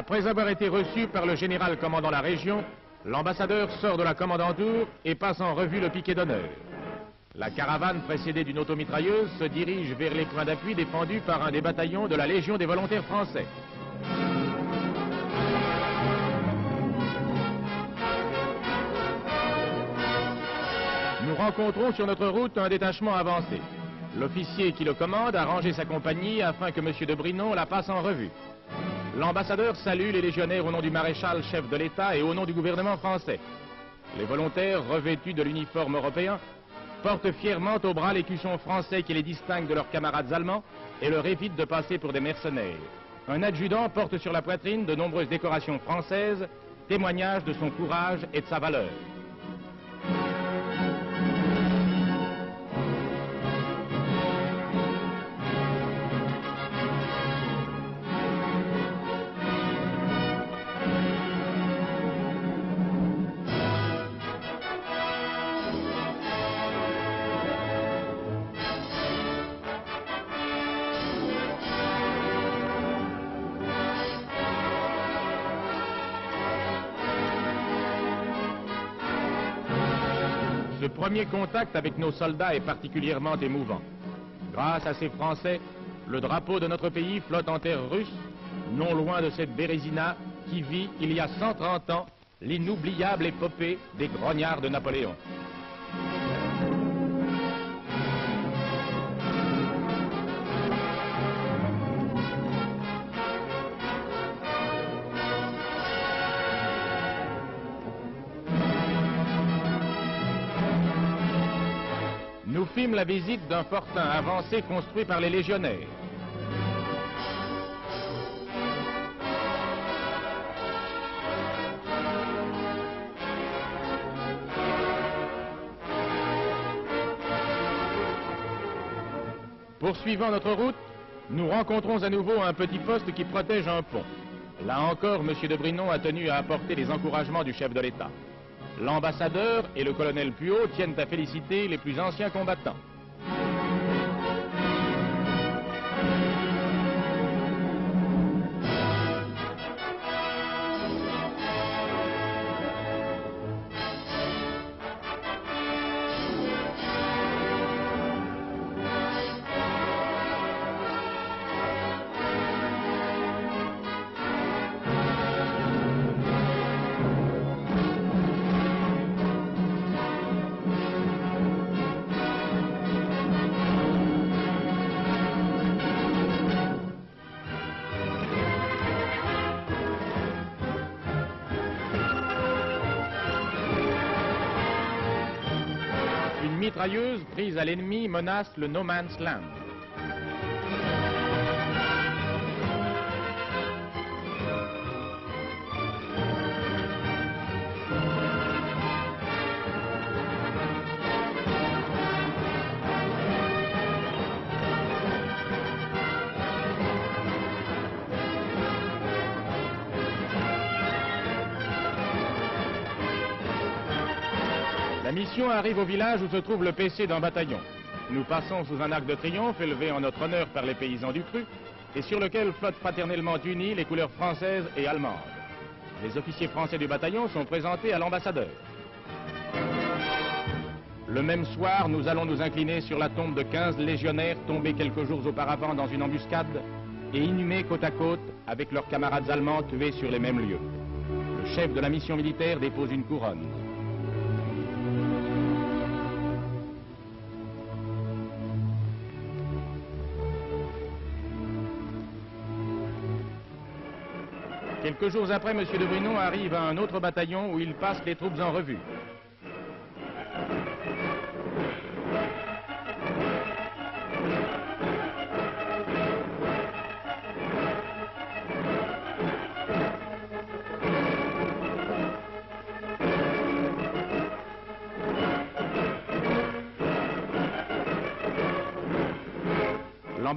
Après avoir été reçu par le général commandant la région, l'ambassadeur sort de la commandanture et passe en revue le piquet d'honneur. La caravane, précédée d'une automitrailleuse, se dirige vers les points d'appui défendus par un des bataillons de la Légion des volontaires français. Nous rencontrons sur notre route un détachement avancé. L'officier qui le commande a rangé sa compagnie afin que M. de Brinon la passe en revue. L'ambassadeur salue les légionnaires au nom du maréchal chef de l'État et au nom du gouvernement français. Les volontaires, revêtus de l'uniforme européen, portent fièrement au bras l'écusson français qui les distingue de leurs camarades allemands et leur évite de passer pour des mercenaires. Un adjudant porte sur la poitrine de nombreuses décorations françaises, témoignage de son courage et de sa valeur. Ce premier contact avec nos soldats est particulièrement émouvant. Grâce à ces Français, le drapeau de notre pays flotte en terre russe, non loin de cette Bérésina qui vit, il y a 130 ans, l'inoubliable épopée des grognards de Napoléon. Nous fîmes la visite d'un fortin avancé construit par les légionnaires. Poursuivant notre route, nous rencontrons à nouveau un petit poste qui protège un pont. Là encore, M. de Brinon a tenu à apporter les encouragements du chef de l'État. L'ambassadeur et le colonel Puot tiennent à féliciter les plus anciens combattants. Une mitrailleuse prise à l'ennemi menace le No Man's Land. La mission arrive au village où se trouve le PC d'un bataillon. Nous passons sous un arc de triomphe élevé en notre honneur par les paysans du Cru et sur lequel flottent fraternellement unies les couleurs françaises et allemandes. Les officiers français du bataillon sont présentés à l'ambassadeur. Le même soir, nous allons nous incliner sur la tombe de 15 légionnaires tombés quelques jours auparavant dans une embuscade et inhumés côte à côte avec leurs camarades allemands tués sur les mêmes lieux. Le chef de la mission militaire dépose une couronne. Quelques jours après, M. de Brinon arrive à un autre bataillon où il passe les troupes en revue.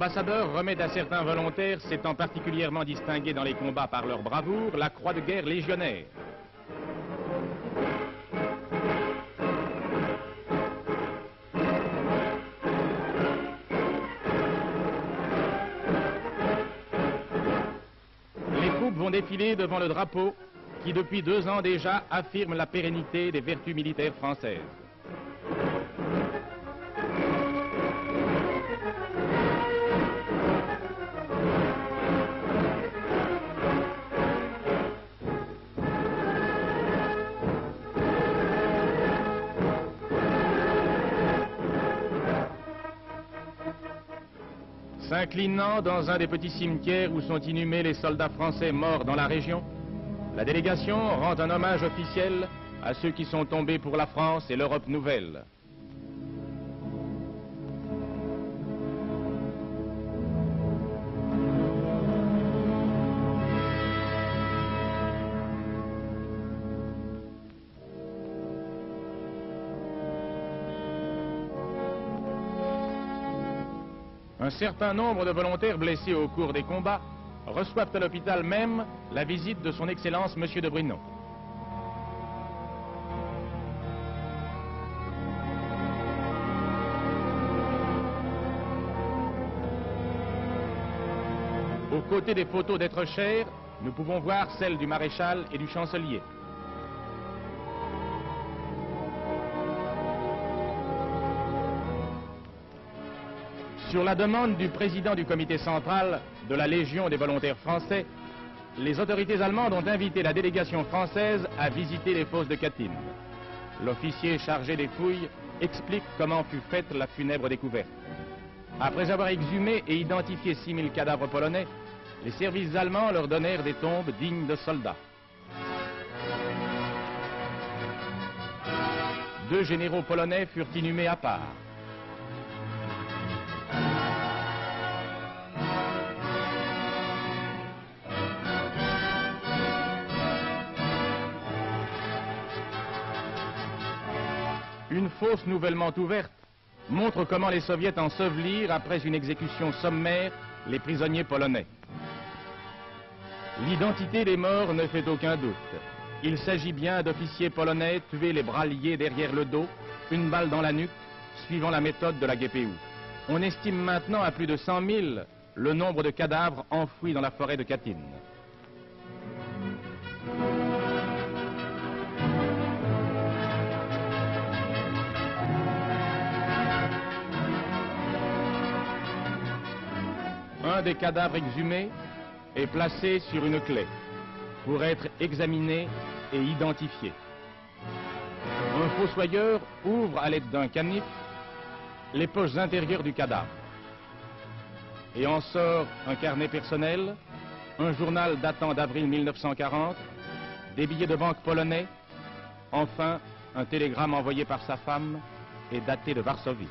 L'ambassadeur remet à certains volontaires s'étant particulièrement distingués dans les combats par leur bravoure la croix de guerre légionnaire. ont défilé devant le drapeau qui, depuis 2 ans déjà, affirme la pérennité des vertus militaires françaises. S'inclinant dans un des petits cimetières où sont inhumés les soldats français morts dans la région, la délégation rend un hommage officiel à ceux qui sont tombés pour la France et l'Europe nouvelle. Un certain nombre de volontaires blessés au cours des combats reçoivent à l'hôpital même la visite de son Excellence Monsieur de Brinon. Aux côtés des photos d'êtres chers, nous pouvons voir celles du maréchal et du chancelier. Sur la demande du président du comité central de la Légion des volontaires français, les autorités allemandes ont invité la délégation française à visiter les fosses de Katyn. L'officier chargé des fouilles explique comment fut faite la funèbre découverte. Après avoir exhumé et identifié 6000 cadavres polonais, les services allemands leur donnèrent des tombes dignes de soldats. 2 généraux polonais furent inhumés à part. Une fosse nouvellement ouverte montre comment les soviets ensevelirent, après une exécution sommaire, les prisonniers polonais. L'identité des morts ne fait aucun doute. Il s'agit bien d'officiers polonais tués les bras liés derrière le dos, une balle dans la nuque, suivant la méthode de la GPU. On estime maintenant à plus de 100 000 le nombre de cadavres enfouis dans la forêt de Katyn. Un des cadavres exhumés est placé sur une clé pour être examiné et identifié. Un fossoyeur ouvre à l'aide d'un canif les poches intérieures du cadavre et en sort un carnet personnel, un journal datant d'avril 1940, des billets de banque polonais, enfin un télégramme envoyé par sa femme et daté de Varsovie.